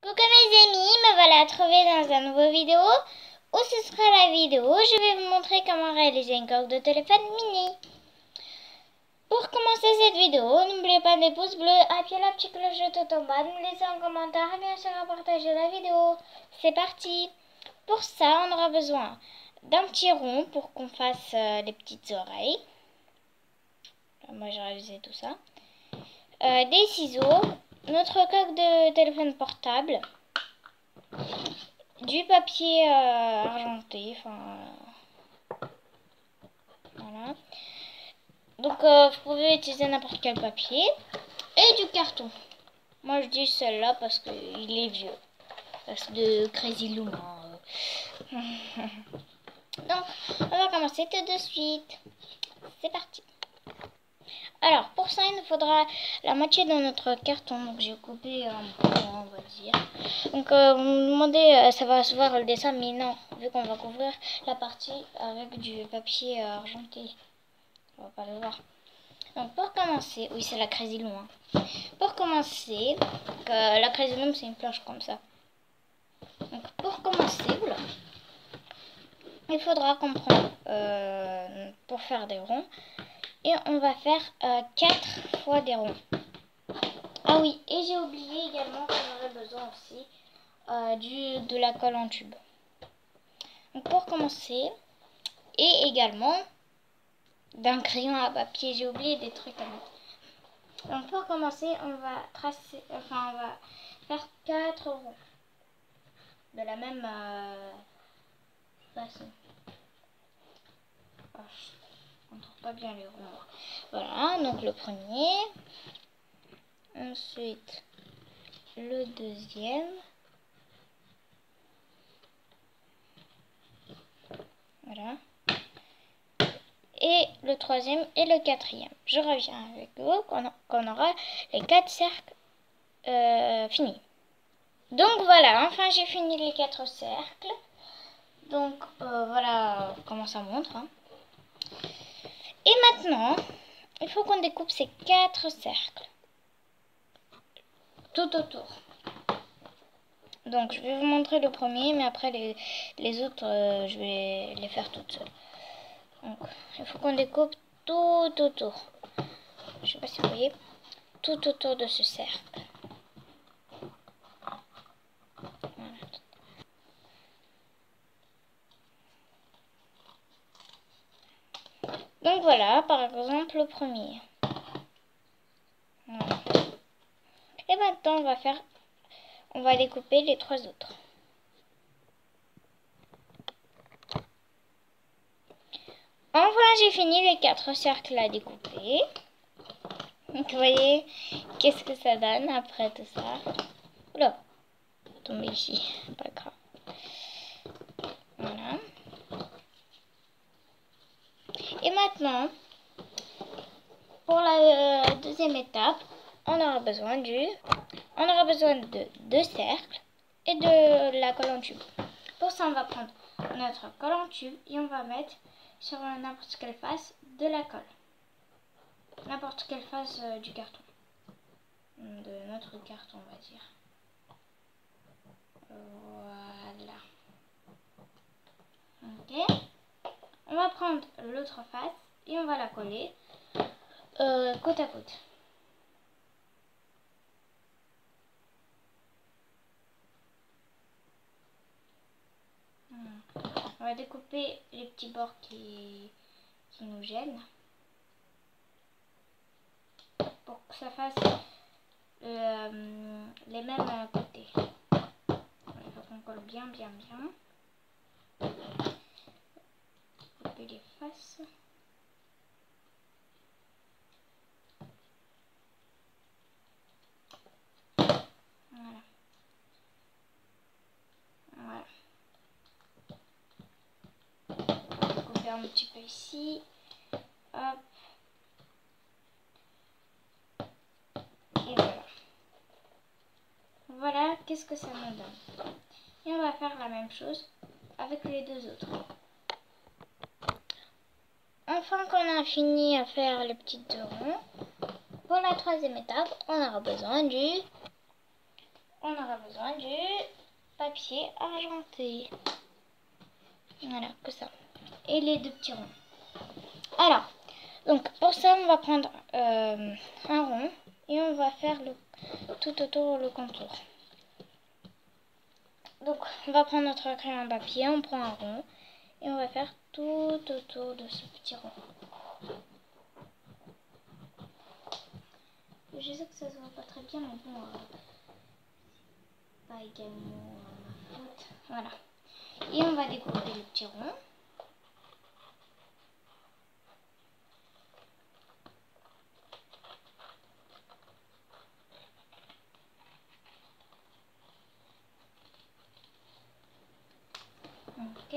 Coucou mes amis, me voilà trouvée dans une nouvelle vidéo où ce sera la vidéo. Je vais vous montrer comment réaliser une coque de téléphone mini. Pour commencer cette vidéo, n'oubliez pas des pouces bleus, appuyez la petite cloche tout en bas, nous laisser un commentaire et bien sûr à partager la vidéo. C'est parti. Pour ça, on aura besoin d'un petit rond pour qu'on fasse les petites oreilles. Moi j'ai réalisé tout ça. Des ciseaux, notre coque de téléphone portable, du papier argenté, voilà. Donc vous pouvez utiliser n'importe quel papier et du carton. Moi je dis celle-là parce qu'il est vieux, parce de Crazy Luma. Donc on va commencer tout de suite. C'est parti. Alors pour ça il nous faudra la moitié de notre carton. Donc j'ai coupé un peu, on va dire. Donc vous me demandez, ça va se voir le dessin, mais non, vu qu'on va couvrir la partie avec du papier argenté, on va pas le voir. Donc pour commencer, oui c'est la Crazy Loom. Pour commencer, la Crazy Loom c'est une planche comme ça. Donc pour commencer, oula, il faudra qu'on prenne pour faire des ronds. Et on va faire 4 fois des ronds. Ah oui, et j'ai oublié également qu'on aurait besoin aussi de la colle en tube. Donc pour commencer, et également d'un crayon à papier, j'ai oublié des trucs à mettre. Donc pour commencer, on va tracer, on va faire 4 ronds de la même façon. Oh, on ne trouve pas bien les ronds. Voilà, donc le premier. Ensuite, le deuxième. Voilà. Et le troisième et le quatrième. Je reviens avec vous quand on aura les 4 cercles finis. Donc voilà, enfin j'ai fini les 4 cercles. Donc voilà comment ça montre. Hein. Et maintenant, il faut qu'on découpe ces 4 cercles tout autour. Donc je vais vous montrer le premier, mais après les autres, je vais les faire toutes seules. Donc il faut qu'on découpe tout autour. Je sais pas si vous voyez, tout autour de ce cercle. Voilà. Donc voilà, par exemple le premier. Voilà. Et maintenant on va découper les 3 autres. Enfin j'ai fini les 4 cercles à découper. Donc vous voyez qu'est-ce que ça donne après tout ça. Oula, tomber ici, pas grave. Voilà. Et maintenant, pour la deuxième étape, on aura besoin de 2 cercles et de la colle en tube. Pour ça, on va prendre notre colle en tube et on va mettre sur n'importe quelle face de la colle. N'importe quelle face du carton. De notre carton, on va dire. Voilà. Ok. On va prendre l'autre face et on va la coller côte à côte. On va découper les petits bords qui nous gênent pour que ça fasse les mêmes côtés. Il faut qu'on colle bien. Couper les faces. Voilà. Couper un petit peu ici. Hop. Et voilà. Voilà, qu'est-ce que ça nous donne. Et on va faire la même chose avec les 2 autres. Enfin qu'on a fini à faire les petites ronds, pour la 3e étape, on aura besoin on aura besoin du papier argenté. Voilà, que ça. Et les 2 petits ronds. Alors, donc pour ça, on va prendre un rond et on va faire tout autour le contour. Donc, on va prendre notre crayon papier, on prend un rond et on va faire tout autour de ce petit rond. Je sais que ça se voit pas très bien, mais bon, pas également ma faute. Voilà. Et on va découper le petit rond. Ok.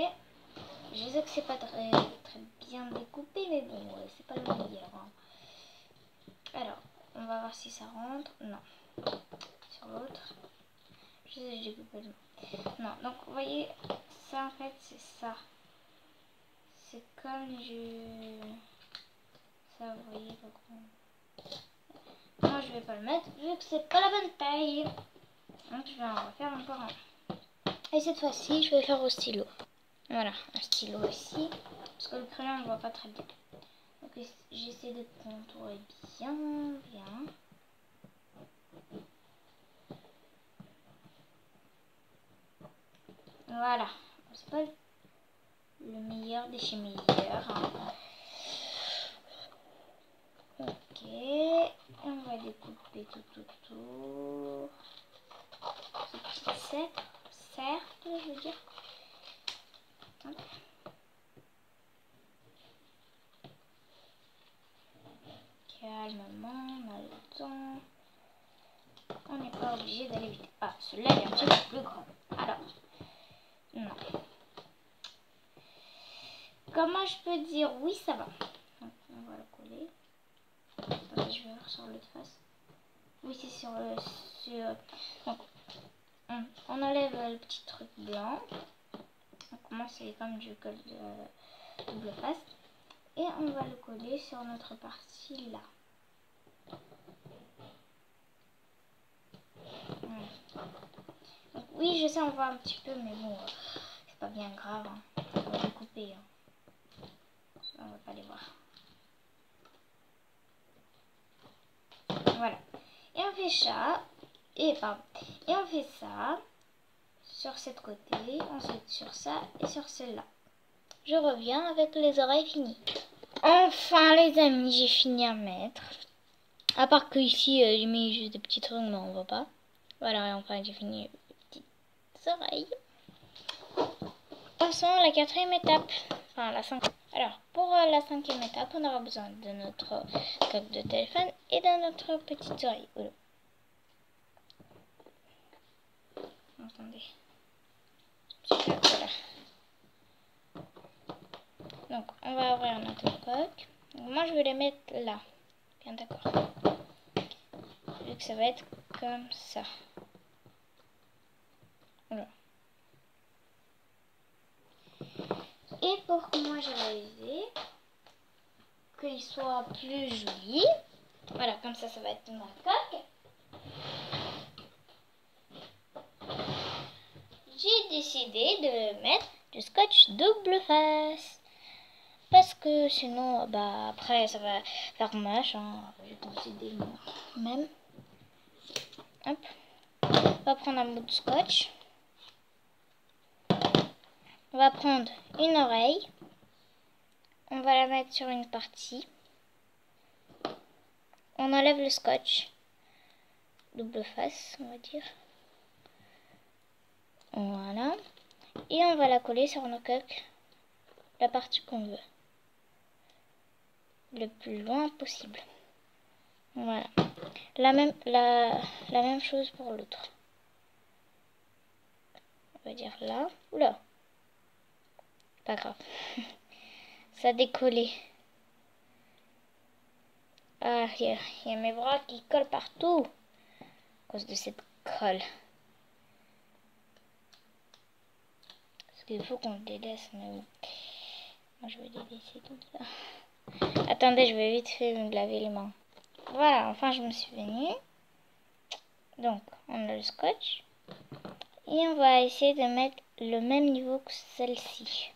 Je sais que c'est pas très bien découpé, mais bon, c'est pas le meilleur. Hein. Alors, on va voir si ça rentre. Non. Sur l'autre. Je sais, j'ai coupé le... Non, donc vous voyez, ça en fait, c'est ça. C'est comme du... Ça, vous voyez, moi je vais pas le mettre, vu que c'est pas la bonne taille. Donc je vais en refaire encore un. Et cette fois-ci, je vais faire au stylo. Voilà, un stylo ici. Parce que le crayon, on ne voit pas très bien. Donc j'essaie de contourer bien. Voilà. C'est pas le meilleur des chez meilleurs. Hein. Ok. Et on va découper tout autour. Ce petit cercle, je veux dire. Hop. Calmement, on a le temps. On n'est pas obligé d'aller vite. Ah, celui-là il est un petit peu plus grand. Alors, non. Comment je peux dire oui, ça va. Donc, on va le coller. Attendez, je vais voir sur l'autre face. Oui, c'est sur le... Donc, on enlève le petit truc blanc. Donc, moi, c'est comme du colle de double face. Et on va le coller sur notre partie là. Voilà. Donc, oui, je sais, on voit un petit peu, mais bon, c'est pas bien grave. Hein. On va le couper. Hein. On va pas les voir. Voilà. Et on fait ça. Et on fait ça sur cette côté, ensuite sur ça et sur celle-là. Je reviens avec les oreilles finies. Enfin les amis, j'ai fini à mettre. À part que ici j'ai mis juste des petits trucs, mais on voit pas. Voilà, enfin j'ai fini les petites oreilles. Passons à la 4e étape. Enfin la 5e. Alors pour la 5e étape, on aura besoin de notre coque de téléphone et de notre petite oreille. Oh. Attendez. Voilà. Donc on va ouvrir notre coque. Donc, moi je vais les mettre là. Bien d'accord. Vu que ça va être comme ça. Voilà. Et pour que moi j'ai réalisé qu'il soit plus joli. Voilà, comme ça va être ma coque. J'ai décidé de mettre du scotch double face. Parce que sinon, bah après ça va faire moche. Hein. J'ai décidé même. Hop. On va prendre un bout de scotch. On va prendre une oreille. On va la mettre sur une partie. On enlève le scotch. Double face, on va dire. Voilà. Et on va la coller sur nos coques. La partie qu'on veut. Le plus loin possible. Voilà. La même chose pour l'autre. On va dire là. Oula. Pas grave. Ça a décollé. Ah, il y a mes bras qui collent partout. À cause de cette colle. Parce qu'il faut qu'on le délaisse. Mais bon. Moi, je vais délaisser tout ça. Attendez, je vais vite fait me laver les mains. Voilà, enfin, je me suis venue. Donc, on a le scotch. Et on va essayer de mettre le même niveau que celle-ci.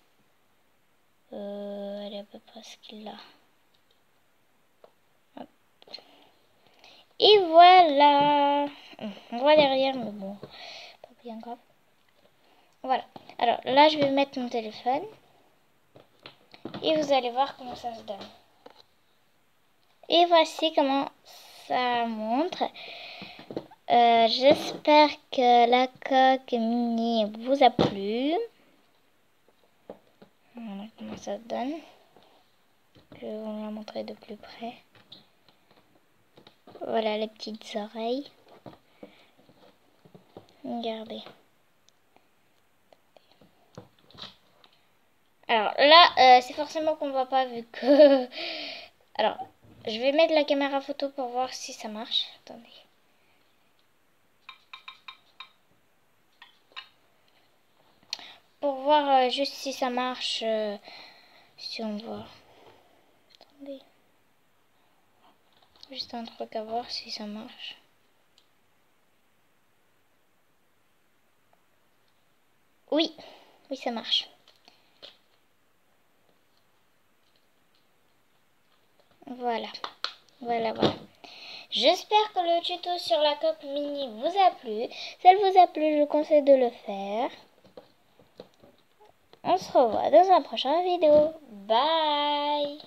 Elle est à peu près ce qu'il a. Hop. Et voilà. On voit derrière, mais bon, pas bien grave. Voilà. Alors là, je vais mettre mon téléphone. Et vous allez voir comment ça se donne. Et voici comment ça montre. J'espère que la coque mini vous a plu. Voilà comment ça se donne. Je vais vous la montrer de plus près. Voilà les petites oreilles. Regardez. Alors là, c'est forcément qu'on ne voit pas vu que... Alors, je vais mettre la caméra photo pour voir si ça marche. Attendez. Pour voir juste si ça marche, si on voit. Attendez. Juste un truc à voir si ça marche. Oui, oui ça marche. Voilà, voilà. J'espère que le tuto sur la coque mini vous a plu. Si elle vous a plu, je vous conseille de le faire. On se revoit dans un prochain vidéo. Bye!